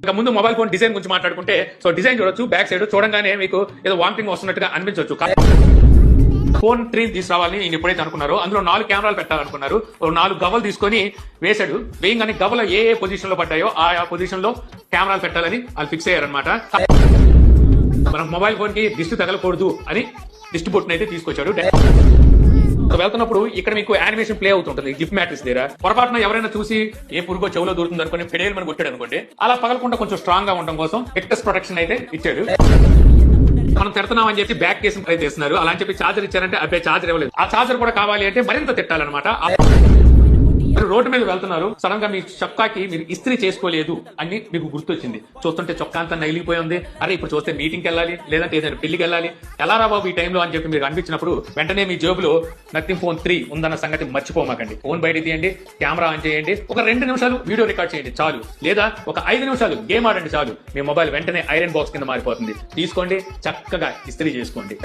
ఇంకా ముందు mobile phone design గురించి మాట్లాడుకుంటే, సో డిజైన్ చూడొచ్చు, బ్యాక్ సైడ్ చూడంగానే మీకు ఏదో వామిటింగ్ వస్తున్నట్టుగా అనిపించవచ్చు. ఫోన్ ట్రీ తీసుకురావాలని నేను ఎప్పుడైతే అనుకున్నారో అందులో 4 కెమెరాలు పెట్టాలనుకున్నారు. 4 గవ్వలు తీసుకొని వేసాడు. వేయంగానే గవ్వలు ఏ పొజిషన్ లో పడ్డాయో ఆ పొజిషన్ లో కెమెరాలు పెట్టాలని వాళ్ళు ఫిక్స్ అయ్యారనమాట. మనం మొబైల్ ఫోన్ కి దిష్టి తగలకూడదు అని దిష్టి బొట్టును అయితే తీసుకొచ్చాడు. వెళ్తున్నప్పుడు ఇక్కడ మీకు యానిమేషన్ ప్లే అవుతుంటుంది గిఫ్ట్ మ్యాట్రిక్స్ దగ్గర. పొరపాటున ఎవరైనా చూసి ఏ పురుగో చెవులో దూరుతుంది అనుకుని పెడేలు మనం కొట్టాడు అనుకోండి, అలా పగలకుండా కొంచెం స్ట్రాంగ్ గా ఉండడం కోసం విక్టస్ ప్రొటెక్షన్ అయితే ఇచ్చాడు. మనం తిడుతున్నాం అని చెప్పి బ్యాక్ కేసు ట్రై చేస్తున్నారు. అలా అని చెప్పి ఛార్జర్ ఇచ్చారంటే అబ్బాయి ఛార్జర్ ఇవ్వలేదు. ఆ ఛార్జర్ కూడా కావాలి అంటే మరింత తిట్టాలన్నమాట. మీరు రోడ్డు మీద వెళ్తున్నారు, సడన్ గా మీ చొక్కాకి మీరు ఇస్త్రీ చేసుకోలేదు అని మీకు గుర్తొచ్చింది. చూస్తుంటే చొక్కా అంతా నగిలిపోయి ఉంది. అరే ఇప్పుడు చూస్తే మీటింగ్కి వెళ్ళాలి, లేదంటే ఏదైనా పెళ్లికి వెళ్ళాలి, ఎలా రా బాబు ఈ టైంలో అని చెప్పి మీరు అనిపించినప్పుడు వెంటనే మీ జేబులో నథింగ్ ఫోన్ 3 ఉందన్న సంగతి మర్చిపోమాకండి. ఫోన్ బయట తీయండి, కెమెరా ఆన్ చేయండి, ఒక 2 నిమిషాలు వీడియో రికార్డ్ చేయండి చాలు, లేదా ఒక 5 నిమిషాలు గేమ్ ఆడండి చాలు. మీ మొబైల్ వెంటనే ఐరన్ బాక్స్ కింద మారిపోతుంది. తీసుకోండి, చక్కగా ఇస్త్రీ చేసుకోండి.